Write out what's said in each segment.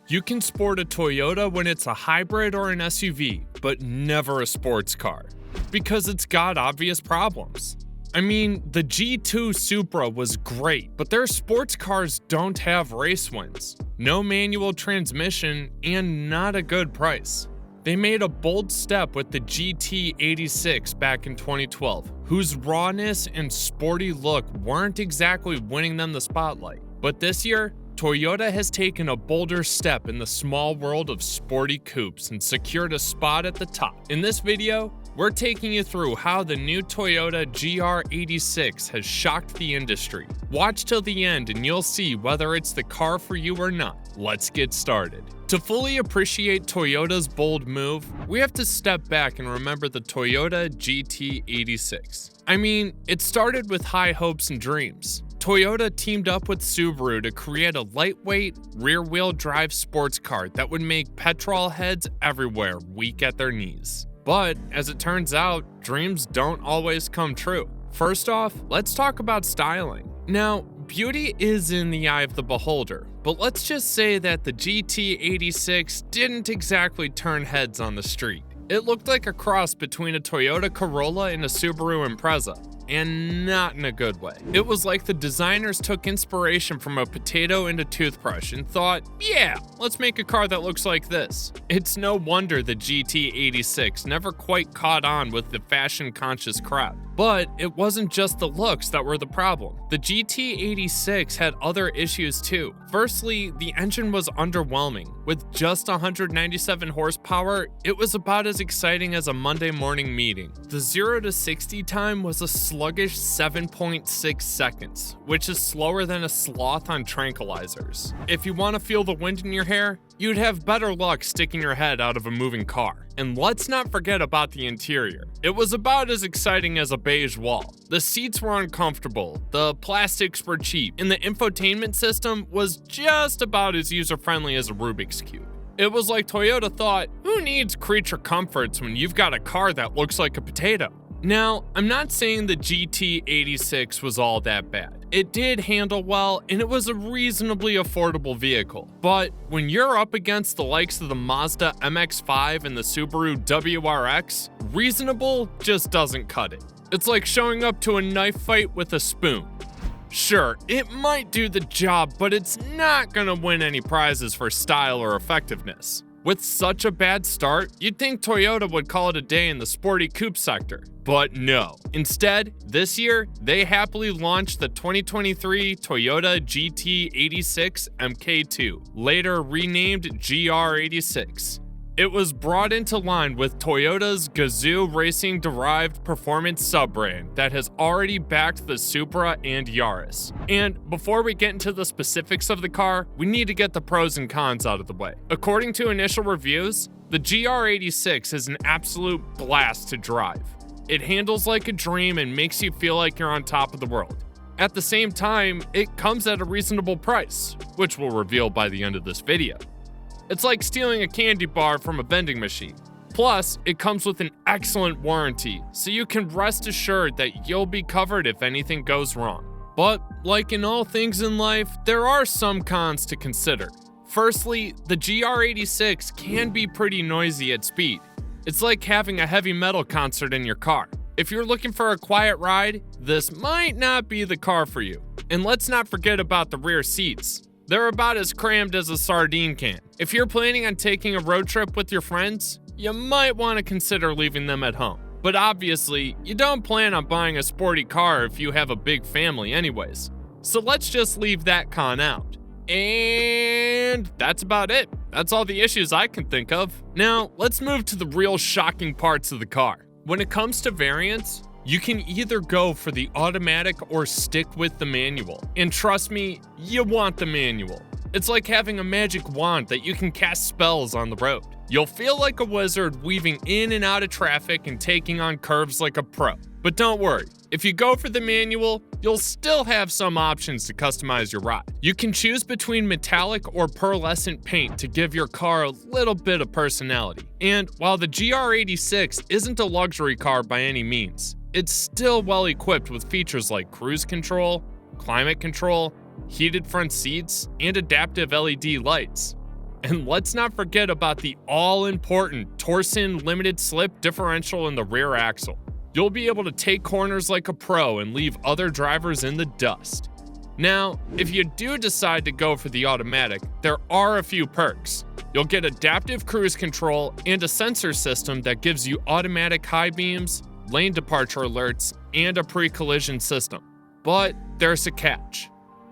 You can sport a Toyota when it's a hybrid or an SUV, but never a sports car, because it's got obvious problems. I mean, the G2 SUPRA was great, but their sports cars don't have race wins, no manual transmission, and not a good price. They made a bold step with the GT86 back in 2012, whose rawness and sporty look weren't exactly winning them the spotlight. But this year, Toyota has taken a bolder step in the small world of sporty coupes and secured a spot at the top. In this video, we're taking you through how the new Toyota GR86 has shocked the industry. Watch till the end and you'll see whether it's the car for you or not. Let's get started. To fully appreciate Toyota's bold move, we have to step back and remember the Toyota GT86. I mean, it started with high hopes and dreams. Toyota teamed up with Subaru to create a lightweight, rear-wheel drive sports car that would make petrol heads everywhere weak at their knees. But, as it turns out, dreams don't always come true. First off, let's talk about styling. Now, beauty is in the eye of the beholder, but let's just say that the GT86 didn't exactly turn heads on the street. It looked like a cross between a Toyota Corolla and a Subaru Impreza, and not in a good way. It was like the designers took inspiration from a potato and a toothbrush and thought, yeah, let's make a car that looks like this. It's no wonder the GT86 never quite caught on with the fashion-conscious crowd. But it wasn't just the looks that were the problem. The GT86 had other issues too. Firstly, the engine was underwhelming. With just 197 horsepower, it was about as exciting as a Monday morning meeting. The 0 to 60 time was a sluggish 7.6 seconds, which is slower than a sloth on tranquilizers. If you want to feel the wind in your hair, you'd have better luck sticking your head out of a moving car. And let's not forget about the interior. It was about as exciting as a beige wall. The seats were uncomfortable, the plastics were cheap, and the infotainment system was just about as user-friendly as a Rubik's Cube. It was like Toyota thought, who needs creature comforts when you've got a car that looks like a potato? Now, I'm not saying the GT86 was all that bad. It did handle well, and it was a reasonably affordable vehicle. But when you're up against the likes of the Mazda MX-5 and the Subaru WRX, reasonable just doesn't cut it. It's like showing up to a knife fight with a spoon. Sure, it might do the job, but it's not gonna win any prizes for style or effectiveness. With such a bad start, you'd think Toyota would call it a day in the sporty coupe sector. But no. Instead, this year, they happily launched the 2023 Toyota GT86 MK2, later renamed GR86. It was brought into line with Toyota's Gazoo Racing-derived performance sub-brand that has already backed the Supra and Yaris. And before we get into the specifics of the car, we need to get the pros and cons out of the way. According to initial reviews, the GR86 is an absolute blast to drive. It handles like a dream and makes you feel like you're on top of the world. At the same time, it comes at a reasonable price, which we'll reveal by the end of this video. It's like stealing a candy bar from a vending machine. Plus, it comes with an excellent warranty, so you can rest assured that you'll be covered if anything goes wrong. But, like in all things in life, there are some cons to consider. Firstly, the GR86 can be pretty noisy at speed. It's like having a heavy metal concert in your car. If you're looking for a quiet ride, this might not be the car for you. And let's not forget about the rear seats. They're about as crammed as a sardine can. If you're planning on taking a road trip with your friends, you might want to consider leaving them at home. But obviously, you don't plan on buying a sporty car if you have a big family anyways. So let's just leave that con out. And that's about it. That's all the issues I can think of. Now, let's move to the real shocking parts of the car. When it comes to variants, you can either go for the automatic or stick with the manual. And trust me, you want the manual. It's like having a magic wand that you can cast spells on the road. You'll feel like a wizard weaving in and out of traffic and taking on curves like a pro. But don't worry, if you go for the manual, you'll still have some options to customize your ride. You can choose between metallic or pearlescent paint to give your car a little bit of personality. And while the GR86 isn't a luxury car by any means, it's still well equipped with features like cruise control, climate control, heated front seats, and adaptive LED lights. And let's not forget about the all-important Torsen limited slip differential in the rear axle. You'll be able to take corners like a pro and leave other drivers in the dust. Now, if you do decide to go for the automatic, there are a few perks. You'll get adaptive cruise control and a sensor system that gives you automatic high beams, lane departure alerts, and a pre-collision system. But there's a catch.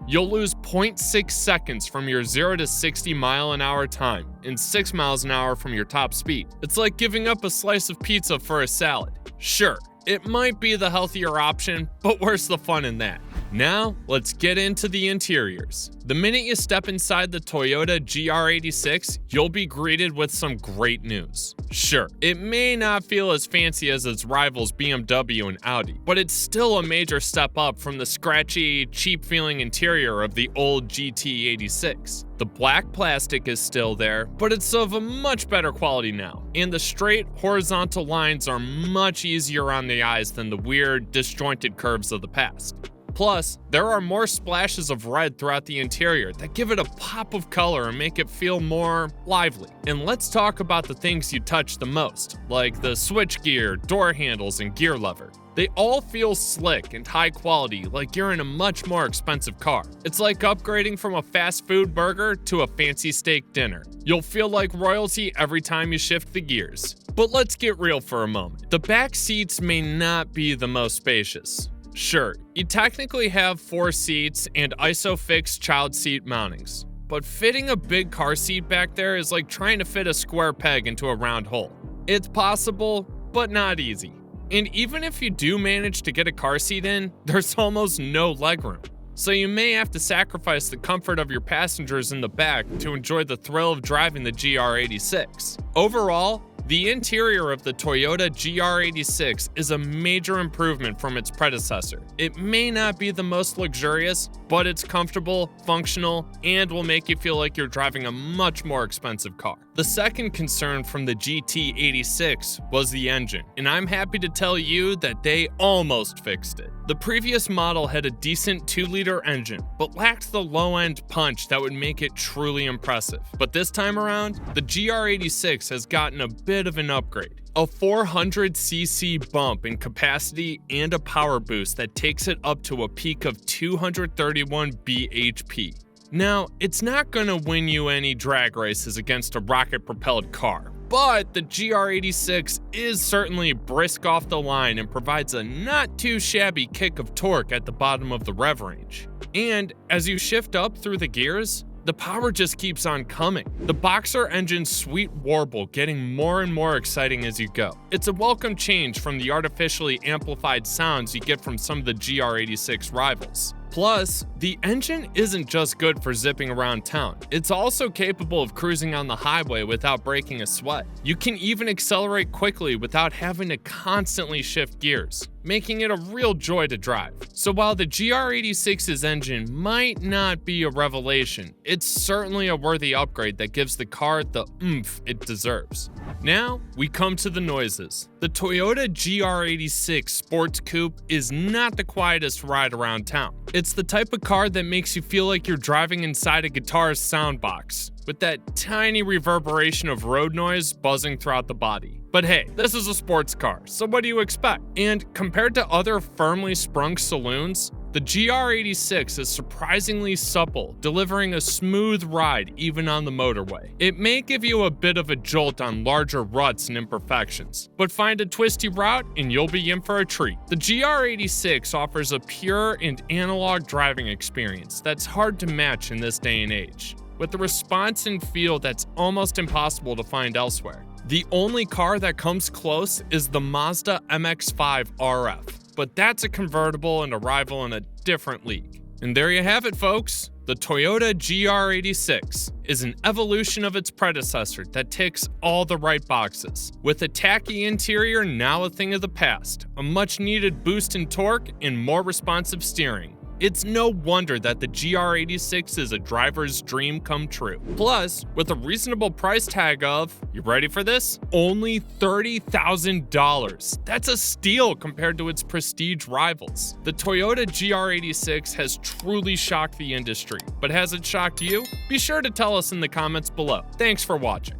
You'll lose 0.6 seconds from your 0 to 60 mile an hour time and 6 miles an hour from your top speed. It's like giving up a slice of pizza for a salad. Sure, it might be the healthier option, but where's the fun in that? Now, let's get into the interiors. The minute you step inside the Toyota GR86, you'll be greeted with some great news. Sure, it may not feel as fancy as its rivals BMW and Audi, but it's still a major step up from the scratchy, cheap-feeling interior of the old GT86. The black plastic is still there, but it's of a much better quality now, and the straight, horizontal lines are much easier on the eyes than the weird, disjointed curves of the past. Plus, there are more splashes of red throughout the interior that give it a pop of color and make it feel more lively. And let's talk about the things you touch the most, like the switchgear, door handles, and gear lever. They all feel slick and high quality, like you're in a much more expensive car. It's like upgrading from a fast food burger to a fancy steak dinner. You'll feel like royalty every time you shift the gears. But let's get real for a moment. The back seats may not be the most spacious. Sure, you technically have 4 seats and ISOFIX child seat mountings, but fitting a big car seat back there is like trying to fit a square peg into a round hole. It's possible, but not easy. And even if you do manage to get a car seat in, there's almost no legroom. So you may have to sacrifice the comfort of your passengers in the back to enjoy the thrill of driving the GR86. Overall, the interior of the Toyota GR86 is a major improvement from its predecessor. It may not be the most luxurious, but it's comfortable, functional, and will make you feel like you're driving a much more expensive car. The second concern from the GT86 was the engine, and I'm happy to tell you that they almost fixed it. The previous model had a decent 2-liter engine, but lacked the low-end punch that would make it truly impressive. But this time around, the GR86 has gotten a bit of an upgrade. A 400cc bump in capacity and a power boost that takes it up to a peak of 231 bhp. Now, it's not gonna win you any drag races against a rocket-propelled car, but the GR86 is certainly brisk off the line and provides a not too shabby kick of torque at the bottom of the rev range. And as you shift up through the gears, the power just keeps on coming. The Boxer engine's sweet warble getting more and more exciting as you go. It's a welcome change from the artificially amplified sounds you get from some of the GR86 rivals. Plus, the engine isn't just good for zipping around town. It's also capable of cruising on the highway without breaking a sweat. You can even accelerate quickly without having to constantly shift gears, making it a real joy to drive. So while the GR86's engine might not be a revelation, it's certainly a worthy upgrade that gives the car the oomph it deserves. Now, we come to the noises. The Toyota GR86 Sports Coupe is not the quietest ride around town. It's the type of car that makes you feel like you're driving inside a guitar's soundbox, with that tiny reverberation of road noise buzzing throughout the body. But hey, this is a sports car, so what do you expect? And compared to other firmly sprung saloons, the GR86 is surprisingly supple, delivering a smooth ride even on the motorway. It may give you a bit of a jolt on larger ruts and imperfections, but find a twisty route and you'll be in for a treat. The GR86 offers a pure and analog driving experience that's hard to match in this day and age, with a response and feel that's almost impossible to find elsewhere. The only car that comes close is the Mazda MX-5 RF, but that's a convertible and a rival in a different league. And there you have it, folks. The Toyota GR86 is an evolution of its predecessor that ticks all the right boxes. With a tacky interior now a thing of the past, a much needed boost in torque, and more responsive steering, It's no wonder that the GR86 is a driver's dream come true. Plus, with a reasonable price tag of, you ready for this? Only $30,000. That's a steal compared to its prestige rivals. The Toyota GR86 has truly shocked the industry, but has it shocked you? Be sure to tell us in the comments below. Thanks for watching.